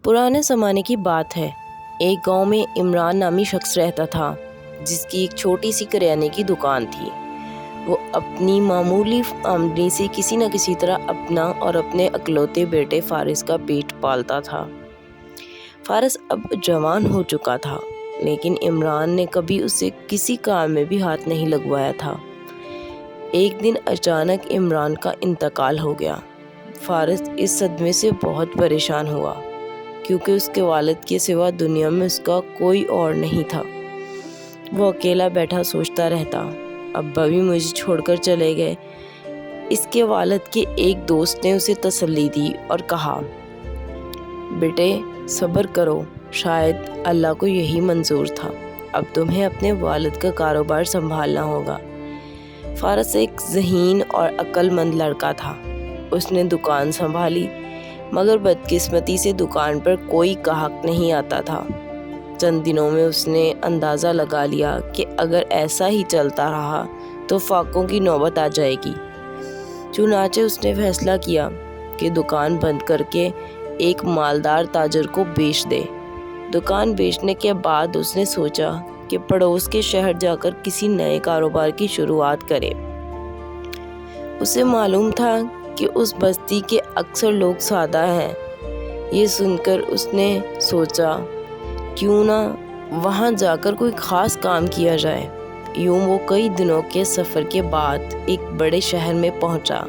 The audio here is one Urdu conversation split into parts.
پرانے زمانے کی بات ہے۔ ایک گاؤں میں عمران نامی شخص رہتا تھا جس کی ایک چھوٹی سی کریانے کی دکان تھی۔ وہ اپنی معمولی آمدنی سے کسی نہ کسی طرح اپنا اور اپنے اکلوتے بیٹے فارس کا پیٹ پالتا تھا۔ فارس اب جوان ہو چکا تھا لیکن عمران نے کبھی اسے کسی کام میں بھی ہاتھ نہیں لگوایا تھا۔ ایک دن اچانک عمران کا انتقال ہو گیا۔ فارس اس صدمے سے بہت پریشان ہوا کیونکہ اس کے والد کے سوا دنیا میں اس کا کوئی اور نہیں تھا۔ وہ اکیلا بیٹھا سوچتا رہتا، ابا بھی مجھے چھوڑ کر چلے گئے۔ اس کے والد کے ایک دوست نے اسے تسلی دی اور کہا، بیٹے صبر کرو، شاید اللہ کو یہی منظور تھا، اب تمہیں اپنے والد کا کاروبار سنبھالنا ہوگا۔ فارس ایک ذہین اور عقل مند لڑکا تھا۔ اس نے دکان سنبھالی مگر بدقسمتی سے دکان پر کوئی گاہک نہیں آتا تھا۔ چند دنوں میں اس نے اندازہ لگا لیا کہ اگر ایسا ہی چلتا رہا تو فاقوں کی نوبت آ جائے گی۔ چنانچہ اس نے فیصلہ کیا کہ دکان بند کر کے ایک مالدار تاجر کو بیچ دے۔ دکان بیچنے کے بعد اس نے سوچا کہ پڑوس کے شہر جا کر کسی نئے کاروبار کی شروعات کرے۔ اسے معلوم تھا کہ اس بستی کے اکثر لوگ سادہ ہیں۔ یہ سن کر اس نے سوچا کیوں نہ وہاں جا کر کوئی خاص کام کیا جائے۔ یوں وہ کئی دنوں کے سفر کے بعد ایک بڑے شہر میں پہنچا۔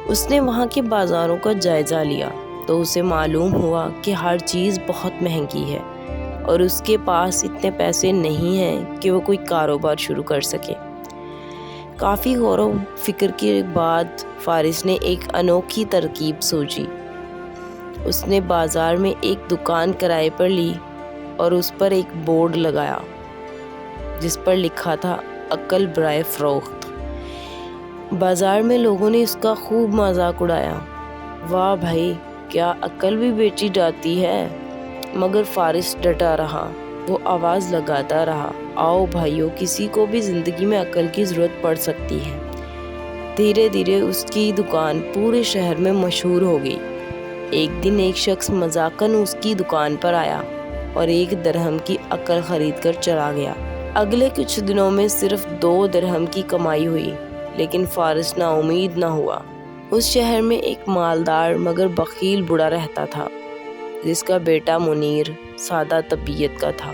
اس نے وہاں کے بازاروں کا جائزہ لیا تو اسے معلوم ہوا کہ ہر چیز بہت مہنگی ہے اور اس کے پاس اتنے پیسے نہیں ہیں کہ وہ کوئی کاروبار شروع کر سکے۔ کافی غور و فکر کے بعد فارس نے ایک انوکھی ترکیب سوچی۔ اس نے بازار میں ایک دکان کرائے پر لی اور اس پر ایک بورڈ لگایا جس پر لکھا تھا عقل برائے فروخت۔ بازار میں لوگوں نے اس کا خوب مذاق اڑایا، واہ بھائی کیا عقل بھی بیچی جاتی ہے؟ مگر فارس ڈٹا رہا۔ وہ آواز لگاتا رہا، آؤ بھائیو، کسی کو بھی زندگی میں عقل کی ضرورت پڑ سکتی ہے۔ دھیرے دھیرے اس کی دکان پورے شہر میں مشہور ہو گئی۔ ایک دن ایک شخص مذاقاً اس کی دکان پر آیا اور 1 درہم کی عقل خرید کر چلا گیا۔ اگلے کچھ دنوں میں صرف 2 درہم کی کمائی ہوئی لیکن فارس نا امید نہ ہوا۔ اس شہر میں ایک مالدار مگر بخیل بوڑھا رہتا تھا جس کا بیٹا منیر سادہ طبیعت کا تھا۔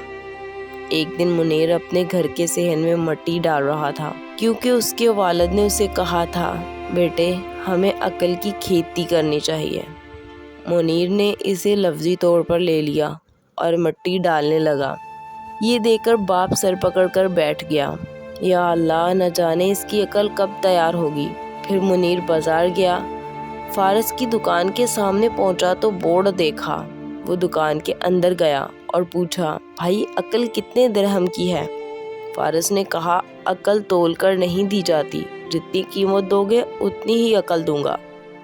ایک دن منیر اپنے گھر کے صحن میں مٹی ڈال رہا تھا کیونکہ اس کے والد نے اسے کہا تھا، بیٹے ہمیں عقل کی کھیتی کرنی چاہیے۔ منیر نے اسے لفظی طور پر لے لیا اور مٹی ڈالنے لگا۔ یہ دیکھ کر باپ سر پکڑ کر بیٹھ گیا، یا اللہ نہ جانے اس کی عقل کب تیار ہوگی۔ پھر منیر بازار گیا، فارس کی دکان کے سامنے پہنچا تو بورڈ دیکھا۔ وہ دکان کے اندر گیا اور پوچھا، بھائی عقل کتنے درہم کی ہے؟ فارس نے کہا، عقل تول کر نہیں دی جاتی، جتنی قیمت دو گے اتنی ہی عقل دوں گا۔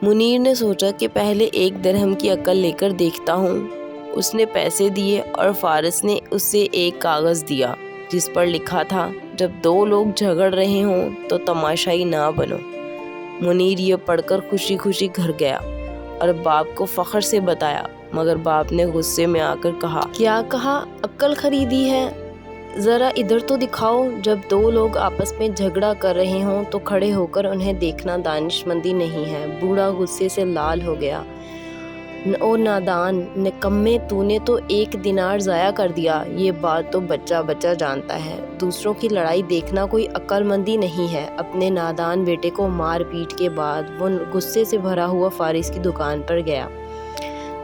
منیر نے سوچا کہ پہلے 1 درہم کی عقل لے کر دیکھتا ہوں۔ اس نے پیسے دیے اور فارس نے اسے ایک کاغذ دیا جس پر لکھا تھا، جب 2 لوگ جھگڑ رہے ہوں تو تماشائی نہ بنو۔ منیر یہ پڑھ کر خوشی خوشی گھر گیا اور باپ کو فخر سے بتایا، مگر باپ نے غصے میں آ کر کہا، کیا کہا عقل خریدی ہے؟ ذرا ادھر تو دکھاؤ۔ جب 2 لوگ آپس میں جھگڑا کر رہے ہوں تو کھڑے ہو کر انہیں دیکھنا دانش مندی نہیں ہے۔ بوڑھا غصے سے لال ہو گیا، او نادان نکمے، تو نے تو 1 دینار ضائع کر دیا۔ یہ بات تو بچہ بچہ جانتا ہے، دوسروں کی لڑائی دیکھنا کوئی عقل مندی نہیں ہے۔ اپنے نادان بیٹے کو مار پیٹ کے بعد وہ غصے سے بھرا ہوا فارس کی دکان پر گیا۔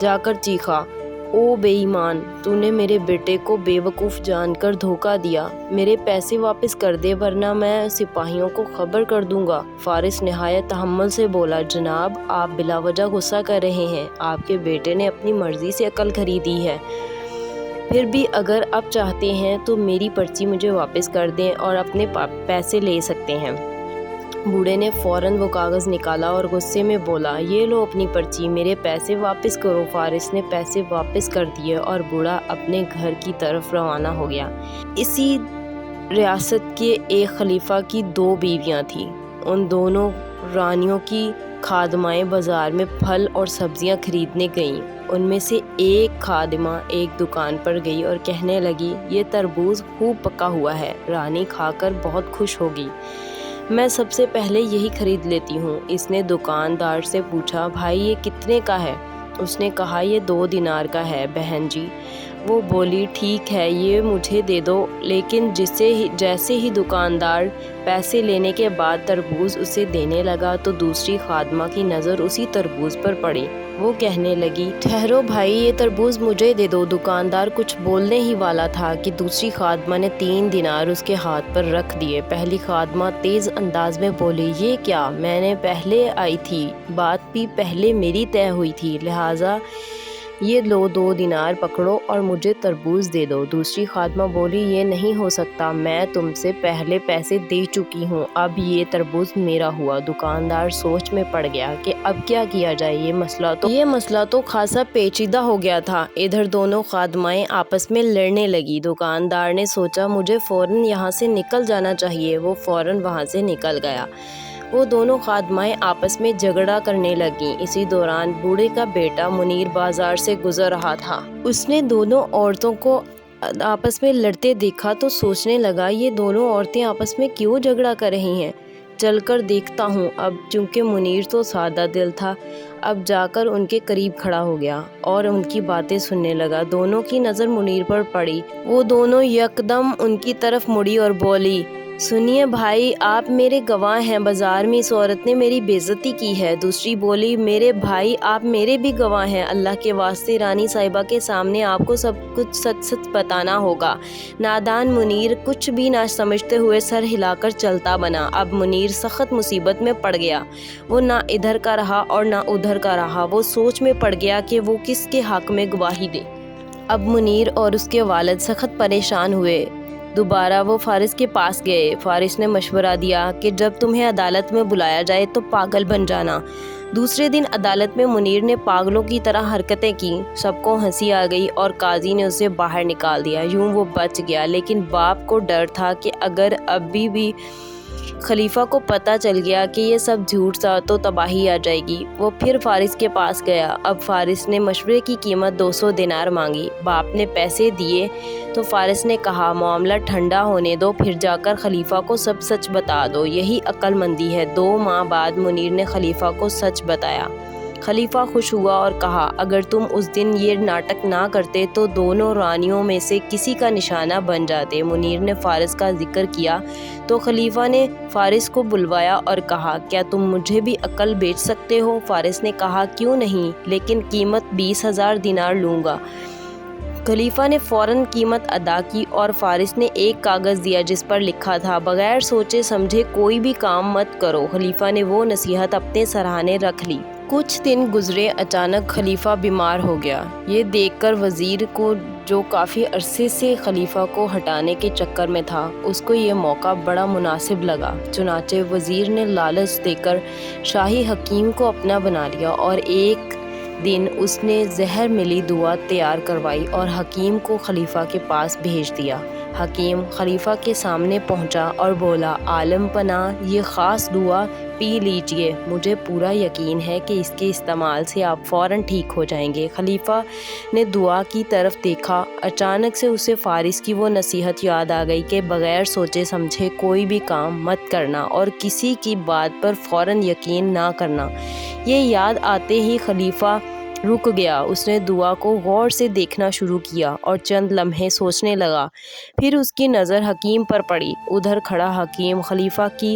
جا کر چیخا، او بے ایمان، تو نے میرے بیٹے کو بے وقوف جان کر دھوکہ دیا، میرے پیسے واپس کر دے ورنہ میں سپاہیوں کو خبر کر دوں گا۔ فارس نہایت تحمل سے بولا، جناب آپ بلا وجہ غصہ کر رہے ہیں، آپ کے بیٹے نے اپنی مرضی سے عقل خریدی ہے، پھر بھی اگر آپ چاہتے ہیں تو میری پرچی مجھے واپس کر دیں اور اپنے پیسے لے سکتے ہیں۔ بوڑھے نے فوراً وہ کاغذ نکالا اور غصے میں بولا، یہ لو اپنی پرچی، میرے پیسے واپس کرو۔ فارس نے پیسے واپس کر دیے اور بوڑھا اپنے گھر کی طرف روانہ ہو گیا۔ اسی ریاست کے ایک خلیفہ کی 2 بیویاں تھیں۔ ان دونوں رانیوں کی خادمائیں بازار میں پھل اور سبزیاں خریدنے گئیں۔ ان میں سے ایک خادمہ ایک دکان پر گئی اور کہنے لگی، یہ تربوز خوب پکا ہوا ہے، رانی کھا کر بہت خوش ہوگی، میں سب سے پہلے یہی خرید لیتی ہوں۔ اس نے دکاندار سے پوچھا، بھائی یہ کتنے کا ہے؟ اس نے کہا، یہ 2 دینار کا ہے بہن جی۔ وہ بولی، ٹھیک ہے، یہ مجھے دے دو۔ لیکن جیسے ہی دکاندار پیسے لینے کے بعد تربوز اسے دینے لگا تو دوسری خادمہ کی نظر اسی تربوز پر پڑی۔ وہ کہنے لگی، ٹھہرو بھائی، یہ تربوز مجھے دے دو۔ دکاندار کچھ بولنے ہی والا تھا کہ دوسری خادمہ نے 3 دینار اس کے ہاتھ پر رکھ دیے۔ پہلی خادمہ تیز انداز میں بولی، یہ کیا، میں نے پہلے آئی تھی، بات بھی پہلے میری طے ہوئی تھی، لہٰذا یہ لو 2 دینار پکڑو اور مجھے تربوز دے دو۔ دوسری خادمہ بولی، یہ نہیں ہو سکتا، میں تم سے پہلے پیسے دے چکی ہوں، اب یہ تربوز میرا ہوا۔ دکاندار سوچ میں پڑ گیا کہ اب کیا کیا جائے، یہ مسئلہ تو خاصا پیچیدہ ہو گیا تھا۔ ادھر دونوں خادمائیں آپس میں لڑنے لگی۔ دکاندار نے سوچا، مجھے فوراً یہاں سے نکل جانا چاہیے۔ وہ فوراً وہاں سے نکل گیا۔ وہ دونوں خادمائیں آپس میں جھگڑا کرنے لگیں۔ اسی دوران بوڑھے کا بیٹا منیر بازار سے گزر رہا تھا۔ اس نے دونوں عورتوں کو آپس میں لڑتے دیکھا تو سوچنے لگا، یہ دونوں عورتیں آپس میں کیوں جھگڑا کر رہی ہیں، چل کر دیکھتا ہوں۔ اب چونکہ منیر تو سادہ دل تھا، اب جا کر ان کے قریب کھڑا ہو گیا اور ان کی باتیں سننے لگا۔ دونوں کی نظر منیر پر پڑی۔ وہ دونوں یکدم ان کی طرف مڑی اور بولی، سنیے بھائی، آپ میرے گواہ ہیں، بازار میں اس عورت نے میری بے عزتی کی ہے۔ دوسری بولی، میرے بھائی، آپ میرے بھی گواہ ہیں، اللہ کے واسطے رانی صاحبہ کے سامنے آپ کو سب کچھ سچ سچ بتانا ہوگا۔ نادان منیر کچھ بھی نہ سمجھتے ہوئے سر ہلا کر چلتا بنا۔ اب منیر سخت مصیبت میں پڑ گیا۔ وہ نہ ادھر کا رہا اور نہ ادھر کا رہا۔ وہ سوچ میں پڑ گیا کہ وہ کس کے حق میں گواہی دے۔ اب منیر اور اس کے والد سخت پریشان ہوئے۔ دوبارہ وہ فارس کے پاس گئے۔ فارس نے مشورہ دیا کہ جب تمہیں عدالت میں بلایا جائے تو پاگل بن جانا۔ دوسرے دن عدالت میں منیر نے پاگلوں کی طرح حرکتیں کی۔ سب کو ہنسی آ گئی اور قاضی نے اسے باہر نکال دیا۔ یوں وہ بچ گیا، لیکن باپ کو ڈر تھا کہ اگر ابھی بھی خلیفہ کو پتہ چل گیا کہ یہ سب جھوٹ تھا تو تباہی آ جائے گی۔ وہ پھر فارس کے پاس گیا۔ اب فارس نے مشورے کی قیمت 200 دینار مانگی۔ باپ نے پیسے دیے تو فارس نے کہا، معاملہ ٹھنڈا ہونے دو، پھر جا کر خلیفہ کو سب سچ بتا دو، یہی عقل مندی ہے۔ 2 ماہ بعد منیر نے خلیفہ کو سچ بتایا۔ خلیفہ خوش ہوا اور کہا، اگر تم اس دن یہ ناٹک نہ کرتے تو دونوں رانیوں میں سے کسی کا نشانہ بن جاتے۔ منیر نے فارس کا ذکر کیا تو خلیفہ نے فارس کو بلوایا اور کہا، کیا تم مجھے بھی عقل بیچ سکتے ہو؟ فارس نے کہا، کیوں نہیں، لیکن قیمت 20,000 دینار لوں گا۔ خلیفہ نے فوراً قیمت ادا کی اور فارس نے ایک کاغذ دیا جس پر لکھا تھا، بغیر سوچے سمجھے کوئی بھی کام مت کرو۔ خلیفہ نے وہ نصیحت اپنے سراہنے رکھ لی۔ کچھ دن گزرے، اچانک خلیفہ بیمار ہو گیا۔ یہ دیکھ کر وزیر کو، جو کافی عرصے سے خلیفہ کو ہٹانے کے چکر میں تھا، اس کو یہ موقع بڑا مناسب لگا۔ چنانچہ وزیر نے لالچ دے کر شاہی حکیم کو اپنا بنا لیا اور ایک دن اس نے زہر ملی دوا تیار کروائی اور حکیم کو خلیفہ کے پاس بھیج دیا۔ حکیم خلیفہ کے سامنے پہنچا اور بولا، عالم پناہ، یہ خاص دوا پی لیجئے، مجھے پورا یقین ہے کہ اس کے استعمال سے آپ فوراً ٹھیک ہو جائیں گے۔ خلیفہ نے دعا کی طرف دیکھا۔ اچانک سے اسے فارس کی وہ نصیحت یاد آ گئی کہ بغیر سوچے سمجھے کوئی بھی کام مت کرنا اور کسی کی بات پر فوراً یقین نہ کرنا۔ یہ یاد آتے ہی خلیفہ رک گیا۔ اس نے دعا کو غور سے دیکھنا شروع کیا اور چند لمحے سوچنے لگا۔ پھر اس کی نظر حکیم پر پڑی۔ ادھر کھڑا حکیم خلیفہ کی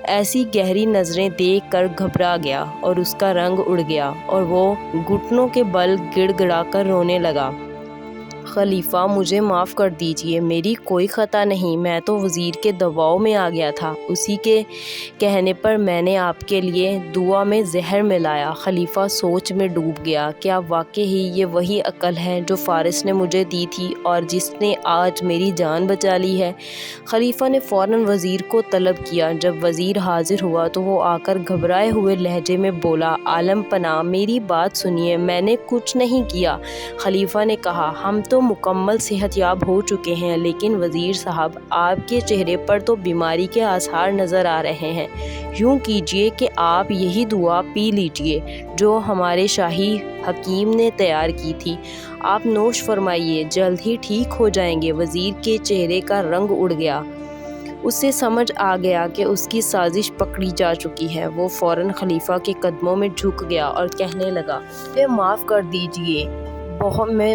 ایسی گہری نظریں دیکھ کر گھبرا گیا اور اس کا رنگ اڑ گیا اور وہ گھٹنوں کے بل گڑ گڑا کر رونے لگا۔ خلیفہ، مجھے معاف کر دیجئے، میری کوئی خطا نہیں، میں تو وزیر کے دباؤ میں آ گیا تھا، اسی کے کہنے پر میں نے آپ کے لیے دوا میں زہر ملایا۔ خلیفہ سوچ میں ڈوب گیا، کیا واقعی یہ وہی عقل ہے جو فارس نے مجھے دی تھی اور جس نے آج میری جان بچا لی ہے؟ خلیفہ نے فوراً وزیر کو طلب کیا۔ جب وزیر حاضر ہوا تو وہ آ کر گھبرائے ہوئے لہجے میں بولا، عالم پناہ، میری بات سنیے، میں نے کچھ نہیں کیا۔ خلیفہ نے کہا، ہم تو تو مکمل صحت یاب ہو چکے ہیں، لیکن وزیر صاحب آپ کے چہرے پر تو بیماری کے آثار نظر آ رہے ہیں۔ یوں کیجیے کہ آپ یہی دوا پی لیجیے جو ہمارے شاہی حکیم نے تیار کی تھی، آپ نوش فرمائیے، جلد ہی ٹھیک ہو جائیں گے۔ وزیر کے چہرے کا رنگ اڑ گیا، اسے سمجھ آ گیا کہ اس کی سازش پکڑی جا چکی ہے۔ وہ فوراً خلیفہ کے قدموں میں جھک گیا اور کہنے لگا، مجھے معاف کر دیجیے،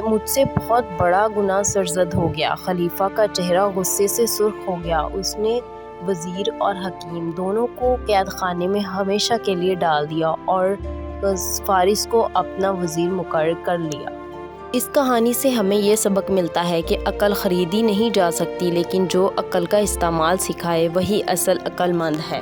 مجھ سے بہت بڑا گناہ سرزد ہو گیا۔ خلیفہ کا چہرہ غصے سے سرخ ہو گیا، اس نے وزیر اور حکیم دونوں کو قید خانے میں ہمیشہ کے لیے ڈال دیا اور فارس کو اپنا وزیر مقرر کر لیا۔ اس کہانی سے ہمیں یہ سبق ملتا ہے کہ عقل خریدی نہیں جا سکتی، لیکن جو عقل کا استعمال سکھائے وہی اصل عقل مند ہے۔